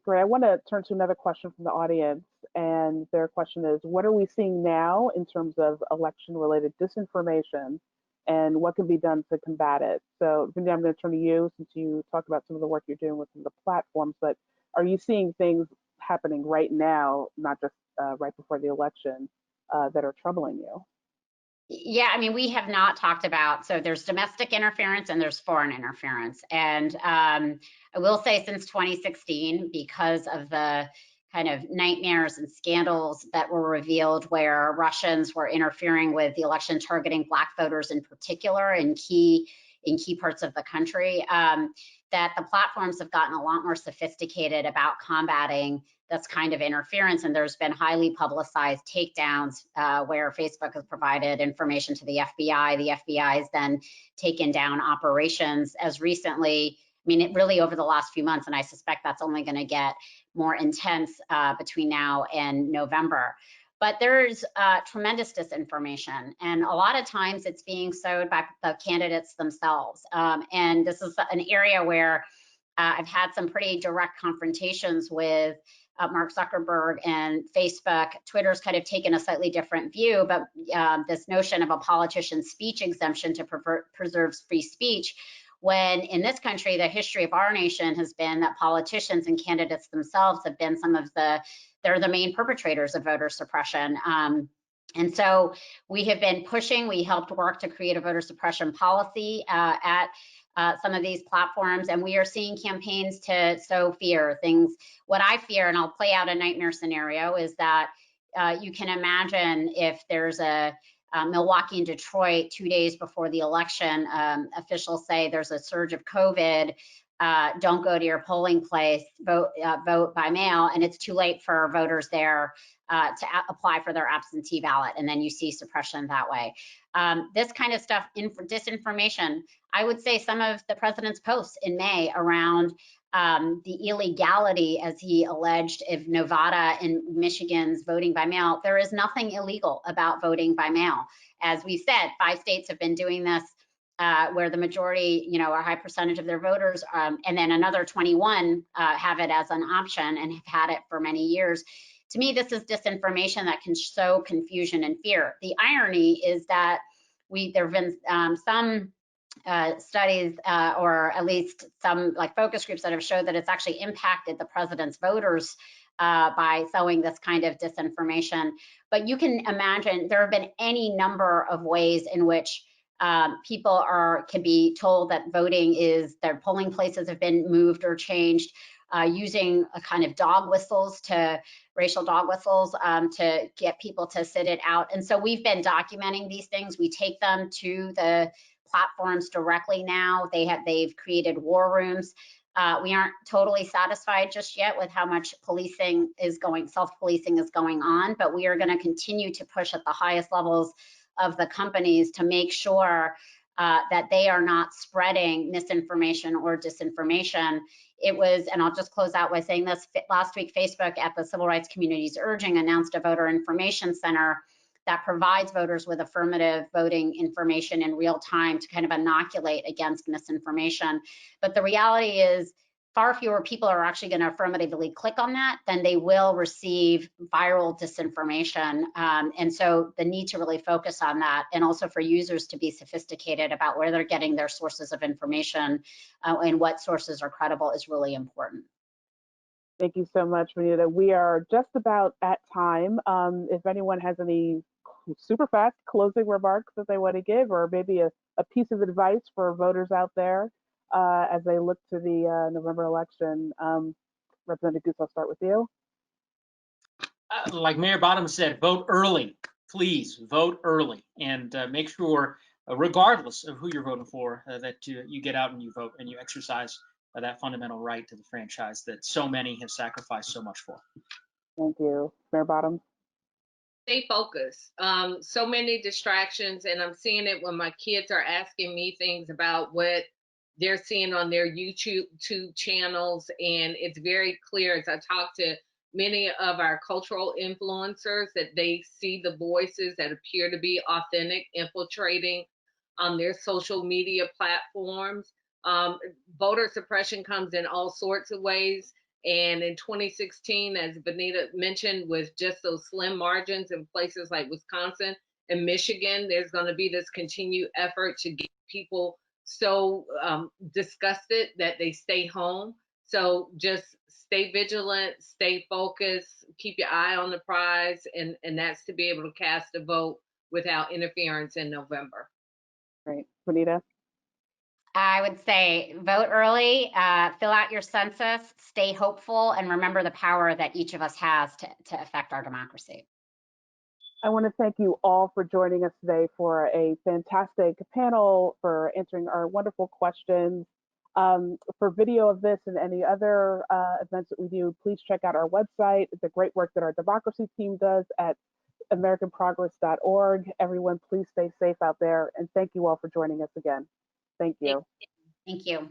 Great. I want to turn to another question from the audience, and their question is, what are we seeing now in terms of election-related disinformation, and what can be done to combat it? So, Vanita, I'm going to turn to you since you talked about some of the work you're doing with the platforms, but are you seeing things happening right now, not just right before the election, that are troubling you? Yeah, I mean, we have not talked about, so there's domestic interference and there's foreign interference. And I will say since 2016, because of the kind of nightmares and scandals that were revealed where Russians were interfering with the election, targeting Black voters in particular in key in key parts of the country, that the platforms have gotten a lot more sophisticated about combating this kind of interference. And there's been highly publicized takedowns where Facebook has provided information to the FBI. The FBI has then taken down operations as recently, I mean, it really over the last few months, and I suspect that's only going to get more intense between now and November. But there's tremendous disinformation, and a lot of times it's being sowed by the candidates themselves. And this is an area where I've had some pretty direct confrontations with Mark Zuckerberg and Facebook. Twitter's kind of taken a slightly different view, but this notion of a politician's speech exemption to preserve free speech, when in this country, the history of our nation has been that politicians and candidates themselves have been they're the main perpetrators of voter suppression. And so we have been pushing, we helped work to create a voter suppression policy at some of these platforms, and we are seeing campaigns to sow fear. What I fear, and I'll play out a nightmare scenario, is that you can imagine if there's a Milwaukee and Detroit 2 days before the election, officials say there's a surge of COVID, don't go to your polling place, vote by mail, and it's too late for voters there to apply for their absentee ballot, and then you see suppression that way. This kind of stuff, disinformation, I would say some of the president's posts in May around the illegality, as he alleged, of Nevada and Michigan's voting by mail. There is nothing illegal about voting by mail. As we said, 5 states have been doing this where the majority, a high percentage of their voters, and then another 21 have it as an option and have had it for many years. To me, this is disinformation that can sow confusion and fear. The irony is that there have been some studies, or at least some focus groups that have showed that it's actually impacted the president's voters by sowing this kind of disinformation. But you can imagine there have been any number of ways in which people can be told that their polling places have been moved or changed, using a kind of racial dog whistles to get people to sit it out. And so we've been documenting these things. We take them to the platforms directly now. They've created war rooms. We aren't totally satisfied just yet with how much self-policing is going on, but we are going to continue to push at the highest levels of the companies to make sure that they are not spreading misinformation or disinformation. And I'll just close out by saying this, last week, Facebook, at the civil rights community's urging, announced a voter information center that provides voters with affirmative voting information in real time to kind of inoculate against misinformation. But the reality is far fewer people are actually going to affirmatively click on that than they will receive viral disinformation. And so the need to really focus on that, and also for users to be sophisticated about where they're getting their sources of information and what sources are credible, is really important. Thank you so much, Vanita. We are just about at time. If anyone has any super fast closing remarks that they want to give, or maybe a piece of advice for voters out there as they look to the November election. Representative Gupta, I'll start with you. Like Mayor Bottoms said, vote early. Please vote early, and make sure, regardless of who you're voting for, that you get out and you vote and you exercise that fundamental right to the franchise that so many have sacrificed so much for. Thank you. Mayor Bottoms. Stay focused. So many distractions, and I'm seeing it when my kids are asking me things about what they're seeing on their YouTube channels, and it's very clear as I talk to many of our cultural influencers that they see the voices that appear to be authentic infiltrating on their social media platforms. Voter suppression comes in all sorts of ways. And in 2016, as Vanita mentioned, with just those slim margins in places like Wisconsin and Michigan, there's going to be this continued effort to get people so disgusted that they stay home. So just stay vigilant, stay focused, keep your eye on the prize, and that's to be able to cast a vote without interference in November. Great. Vanita? I would say vote early, fill out your census, stay hopeful, and remember the power that each of us has to affect our democracy. I want to thank you all for joining us today for a fantastic panel, for answering our wonderful questions. For video of this and any other events that we do, please check out our website, the great work that our democracy team does at americanprogress.org. Everyone, please stay safe out there. And thank you all for joining us again. Thank you. Thank you.